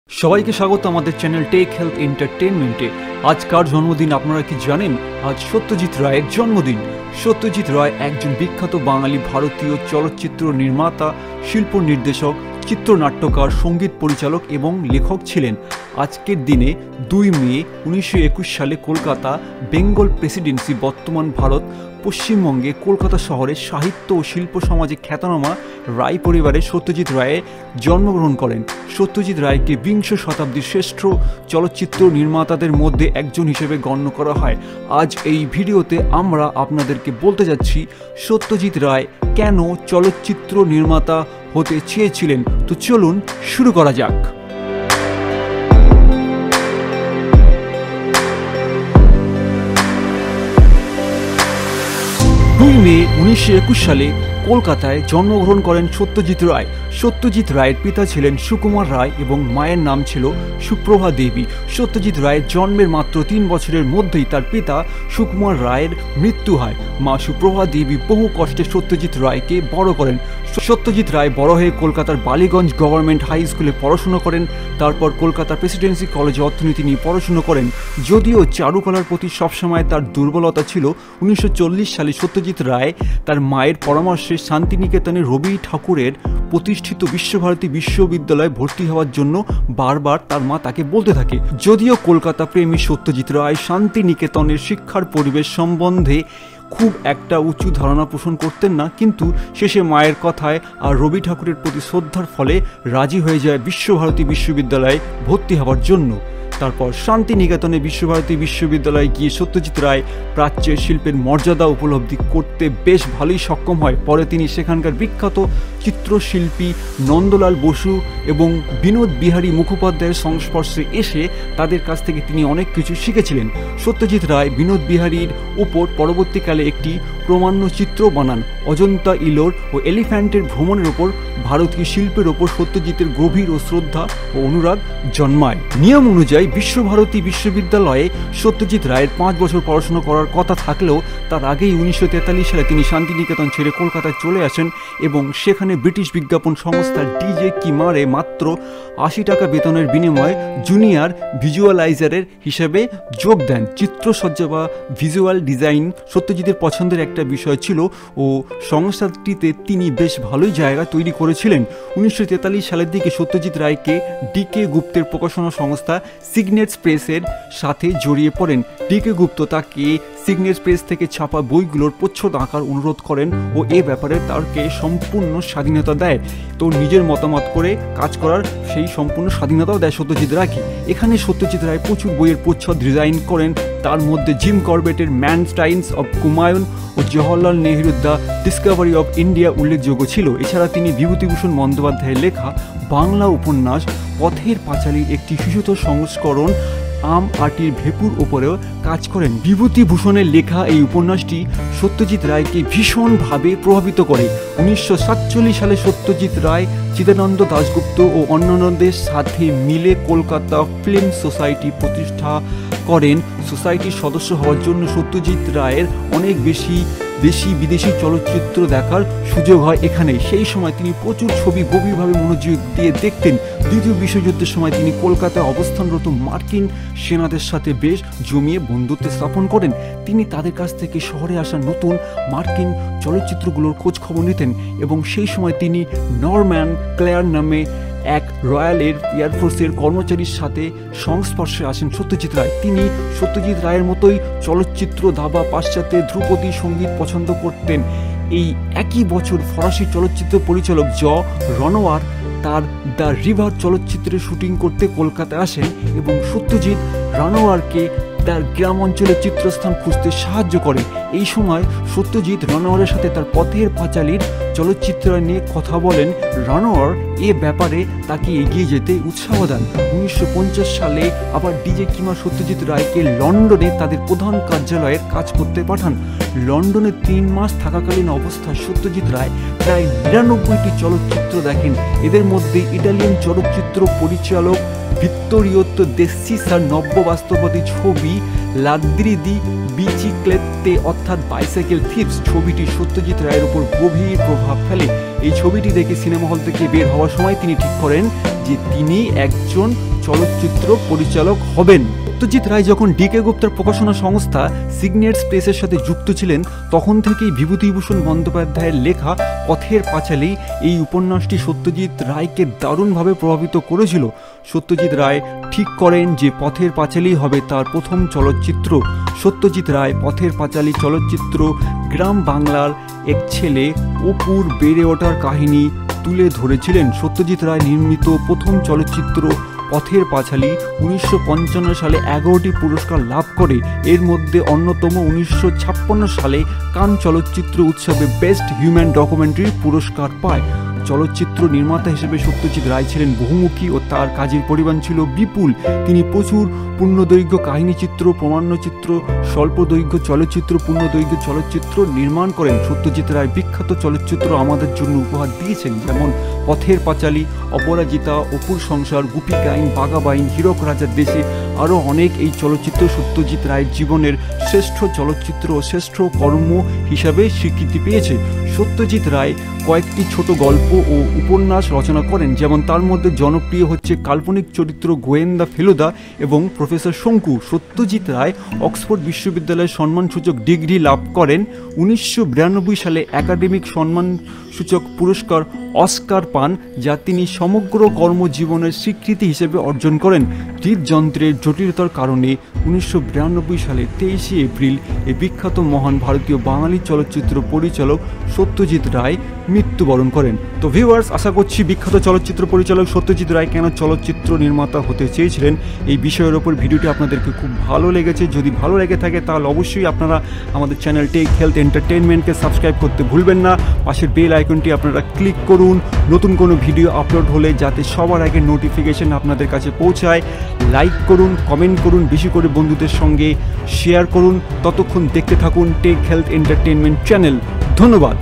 সবাইকে স্বাগত আমাদের চ্যানেল টেক হেলথ এন্টারটেনমেন্টে। আজকার জন্মদিন আপনারা কি জানেন? আজ সত্যজিৎ রায়ের জন্মদিন। সত্যজিৎ রায় একজন বিখ্যাত বাঙালি ভারতীয় চলচ্চিত্র নির্মাতা, শিল্প নির্দেশক, চিত্রনাট্যকার, সঙ্গীত পরিচালক এবং লেখক ছিলেন। আজকের দিনে 2 মে 1921 সালে কলকাতা বেঙ্গল প্রেসিডেন্সি, বর্তমান ভারত, পশ্চিমবঙ্গে কলকাতা শহরে সাহিত্য ও শিল্প সমাজে খ্যাতনামা রায় পরিবারে সত্যজিৎ রায়ে জন্মগ্রহণ করেন। সত্যজিৎ রায়কে বিংশ শতাব্দীর শ্রেষ্ঠ চলচ্চিত্র নির্মাতাদের মধ্যে একজন হিসেবে গণ্য করা হয়। আজ এই ভিডিওতে আমরা আপনাদেরকে বলতে যাচ্ছি সত্যজিৎ রায় কেন চলচ্চিত্র নির্মাতা হতে চেয়েছিলেন। তো চলুন শুরু করা যাক। 2 মে 1921 সালে কলকাতায় জন্মগ্রহণ করেন সত্যজিৎ রায়। সত্যজিৎ রায়ের পিতা ছিলেন সুকুমার রায় এবং মায়ের নাম ছিল সুপ্রভা দেবী। সত্যজিৎ রায়ের জন্মের মাত্র 3 বছরের মধ্যেই তার পিতা সুকুমার রায়ের মৃত্যু হয়। মা সুপ্রভা দেবী বহু কষ্টে সত্যজিৎ রায়কে বড় করেন। সত্যজিৎ রায় বড় হয়ে কলকাতার বালিগঞ্জ গভর্নমেন্ট হাই স্কুলে পড়াশুনো করেন। তারপর কলকাতার প্রেসিডেন্সি কলেজে অর্থনীতি নিয়ে পড়াশুনো করেন। যদিও চারুকলার প্রতি সবসময় তার দুর্বলতা ছিল, 1940 সালে সত্যজিৎ রায় তার মায়ের পরামর্শে শান্তিনিকেতনে রবি ঠাকুরের প্রতিষ্ঠিত বিশ্বভারতী বিশ্ববিদ্যালয়ে ভর্তি হওয়ার জন্য বারবার তার মা তাকে বলতে থাকে। যদিও কলকাতা প্রেমী সত্যজিৎ রায় শান্তিনিকেতনের শিক্ষার পরিবেশ সম্বন্ধে খুব একটা উঁচু ধারণা পোষণ করতেন না, কিন্তু শেষে মায়ের কথায় আর রবি ঠাকুরের প্রতি শ্রদ্ধার ফলে রাজি হয়ে যায় বিশ্বভারতী বিশ্ববিদ্যালয়ে ভর্তি হওয়ার জন্য। তারপর শান্তিনিকেতনে বিশ্বভারতী বিশ্ববিদ্যালয়ে গিয়ে সত্যজিৎ রায় প্রাচ্যের শিল্পের মর্যাদা উপলব্ধি করতে বেশ ভালোই সক্ষম হয়। পরে তিনি সেখানকার বিখ্যাত চিত্রশিল্পী নন্দলাল বসু এবং বিনোদ বিহারী মুখোপাধ্যায়ের সংস্পর্শে এসে তাদের কাছ থেকে তিনি অনেক কিছু শিখেছিলেন। সত্যজিৎ রায় বিনোদ বিহারীর উপর পরবর্তীকালে একটি প্রমাণ্য চিত্র বানান। অজন্তা ইলোর ও এলিফ্যান্টের ভ্রমণের ওপর ভারতীয় শিল্পের ওপর সত্যজিতের গভীর ও শ্রদ্ধা ও অনুরাগ জন্মায়। নিয়ম অনুযায়ী বিশ্বভারতী বিশ্ববিদ্যালয়ে সত্যজিৎ রায়ের 5 বছর পড়াশোনা করার কথা থাকলেও তার আগেই 1943 সালে তিনি শান্তিনিকেতন ছেড়ে কলকাতায় চলে আসেন এবং সেখানে ব্রিটিশ বিজ্ঞাপন সংস্থা ডিজে কিমারে মাত্র 80 টাকা বেতনের বিনিময়ে জুনিয়র ভিজুয়ালাইজারের হিসেবে যোগ দেন। চিত্রসজ্জা বা ভিজুয়াল ডিজাইন সত্যজিতের পছন্দের একটা বিষয় ছিল ও সংস্থাটিতে তিনি বেশ ভালোই জায়গা তৈরি করেছিলেন। 1943 সালের দিকে সত্যজিৎ রায়কে ডিকে গুপ্তের প্রকাশনা সংস্থা সিগনেটস প্রেসের সাথে জড়িয়ে পড়েন। ডিকে গুপ্ত তাকে সিগনেটস প্রেস থেকে ছাপা বইগুলোর প্রচ্ছদ আঁকার অনুরোধ করেন ও এ ব্যাপারে তাকে সম্পূর্ণ স্বাধীনতা দেয়। তো নিজের মতামত করে কাজ করার সেই সম্পূর্ণ স্বাধীনতাও দেয় সত্যজিৎ রায়কে। এখানে সত্যজিৎ রায় প্রচুর বইয়ের প্রচ্ছদ ডিজাইন করেন। তার মধ্যে জিম করবেটের ম্যান টাইমস অব কুমায়ুন ও জওহরলাল নেহরুর দ্য ডিসকভারি অফ ইন্ডিয়া উল্লেখযোগ্য ছিল। এছাড়া তিনি বিভূতিভূষণ বন্দ্যোপাধ্যায়ের লেখা বাংলা উপন্যাস পথের পাঁচালীর একটি শিশুতোষ সংস্করণ আম আটির ভেপুর ওপরেও কাজ করেন। বিভূতিভূষণের লেখা এই উপন্যাসটি সত্যজিৎ রায়কে ভীষণভাবে প্রভাবিত করে। 1947 সালে সত্যজিৎ রায় চিদানন্দ দাশগুপ্ত ও অন্যান্যদের সাথে মিলে কলকাতা ফিল্ম সোসাইটি প্রতিষ্ঠা করেন। সোসাইটির সদস্য হওয়ার জন্য সত্যজিৎ রায়ের অনেক বেশি দেশি বিদেশি চলচ্চিত্র দেখার সুযোগ হয় এখানে। সেই সময় তিনি প্রচুর ছবি গভীরভাবে মনোযোগ দিয়ে দেখতেন। দ্বিতীয় বিশ্বযুদ্ধের সময় তিনি কলকাতায় অবস্থানরত মার্কিন সেনাদের সাথে বেশ জমিয়ে বন্ধুত্ব স্থাপন করেন। তিনি তাদের কাছ থেকে শহরে আসা নতুন মার্কিন চলচ্চিত্রগুলোর খোঁজ খবর নিতেন এবং সেই সময় তিনি নরম্যান ক্লেয়ার নামে এক রয়্যাল এয়ারফোর্সের কর্মচারীর সাথে সংস্পর্শে আসেন সত্যজিৎ রায়। তিনি সত্যজিৎ রায়ের মতোই চলচ্চিত্র, দাবা, পাশ্চাত্যে ধ্রুপদী সঙ্গীত পছন্দ করতেন। এই একই বছর ফরাসি চলচ্চিত্র পরিচালক জ রনোয়ার তার দ্য রিভার চলচ্চিত্রের শুটিং করতে কলকাতায় আসেন এবং সত্যজিৎ রানোয়ারকে তার গ্রাম অঞ্চলে চিত্রস্থান খুঁজতে সাহায্য করে। এই সময় সত্যজিৎ রানোয়ারের সাথে তার পথের পাঁচালীর চলচ্চিত্র নিয়ে কথা বলেন। রানোয়ার এ ব্যাপারে তাকে এগিয়ে যেতে উৎসাহ দেন। 1950 সালে আবার ডিজে কিমা সত্যজিৎ রায়কে লন্ডনে তাদের প্রধান কার্যালয়ের কাজ করতে পাঠান। লন্ডনে 3 মাস থাকাকালীন অবস্থায় সত্যজিৎ রায় প্রায় 99টি চলচ্চিত্র দেখেন। এদের মধ্যে ইটালিয়ান চলচ্চিত্র পরিচালক ভিত্তোরিও দে সিসার নব্য বাস্তববাদী ছবি লাদ্রি দি বিচিক্লেতে অর্থাৎ বাইসাইকেল থিপস ছবিটি সত্যজিৎ রায়ের উপর গভীর প্রভাব ফেলে। এই ছবিটি দেখে সিনেমা হল থেকে বের হওয়ার সময় তিনি ঠিক করেন যে তিনি একজন চলচ্চিত্র পরিচালক হবেন। সত্যজিৎ রায় যখন ডিকে গুপ্তার প্রকাশনা সংস্থা সিগনেটস প্রেসের সাথে যুক্ত ছিলেন তখন থেকেই বিভূতিভূষণ বন্দ্যোপাধ্যায়ের লেখা পথের পাঁচালী এই উপন্যাসটি সত্যজিৎ রায়কে দারুণভাবে প্রভাবিত করেছিল। সত্যজিৎ রায় ঠিক করেন যে পথের পাঁচালী হবে তার প্রথম চলচ্চিত্র। সত্যজিৎ রায় পথের পাঁচালী চলচ্চিত্র গ্রাম বাংলার এক ছেলে অপুর বেড়ে ওঠার কাহিনী তুলে ধরেছিলেন। সত্যজিৎ রায় নির্মিত প্রথম চলচ্চিত্র পথের পাঁচালী 1955 সালে 11টি পুরস্কার লাভ করে। এর মধ্যে অন্যতম 1956 সালে কান চলচ্চিত্র উৎসবে বেস্ট হিউম্যান ডকুমেন্টারি পুরস্কার পায়। চলচ্চিত্র নির্মাতা হিসেবে সত্যজিৎ রায় ছিলেন বহুমুখী ও তার কাজের পরিমাণ ছিল বিপুল। তিনি প্রচুর পূর্ণদৈর্ঘ্য কাহিনীচিত্র, প্রমাণ্যচিত্র, স্বল্পদৈর্ঘ্য চলচ্চিত্র, পূর্ণদৈর্ঘ্য চলচ্চিত্র নির্মাণ করেন। সত্যজিৎ রায় বিখ্যাত চলচ্চিত্র আমাদের জন্য উপহার দিয়েছেন, যেমন পথের পাঁচালী, অপরাজিতা, অপুর সংসার, গুপি গাইন, বাঘাবাইন, হীরক রাজার দেশে আরও অনেক। এই চলচ্চিত্র সত্যজিৎ রায়ের জীবনের শ্রেষ্ঠ চলচ্চিত্র ও শ্রেষ্ঠ কর্ম হিসাবে স্বীকৃতি পেয়েছে। সত্যজিৎ রায় কয়েকটি ছোট গল্প ও উপন্যাস রচনা করেন, যেমন তার মধ্যে জনপ্রিয় হচ্ছে কাল্পনিক চরিত্র গোয়েন্দা ফেলুদা এবং প্রফেসর শঙ্কু। সত্যজিৎ রায় অক্সফোর্ড বিশ্ববিদ্যালয়ের সম্মানসূচক ডিগ্রি লাভ করেন। 1992 সালে একাডেমিক সম্মানসূচক পুরস্কার অস্কার পান, যা তিনি সমগ্র কর্মজীবনের স্বীকৃতি হিসেবে অর্জন করেন। হৃদযন্ত্রের জটিলতার কারণে 1992 সালে 23 এপ্রিল এই বিখ্যাত মহান ভারতীয় বাঙালি চলচ্চিত্র পরিচালক সত্যজিৎ রায় মৃত্যুবরণ করেন। তো ভিউয়ার্স, আশা করছি বিখ্যাত চলচ্চিত্র পরিচালক সত্যজিৎ রায় কেন চলচ্চিত্র নির্মাতা হতে চেয়েছিলেন এই বিষয়ের ওপর ভিডিওটি আপনাদেরকে খুব ভালো লেগেছে। যদি ভালো লেগে থাকে তাহলে অবশ্যই আপনারা আমাদের চ্যানেল টেক হেলথ এন্টারটেইনমেন্টকে সাবস্ক্রাইব করতে ভুলবেন না। পাশের বেল আইকনটি আপনারা ক্লিক করুন নতুন কোনো ভিডিও আপলোড হলে যাতে সবার আগে নোটিফিকেশন আপনাদের কাছে পৌঁছায়। লাইক করুন, কমেন্ট করুন, বেশি করে বন্ধুদের সঙ্গে শেয়ার করুন। ততক্ষণ দেখতে থাকুন টেক হেলথ এন্টারটেইনমেন্ট চ্যানেল। ধন্যবাদ।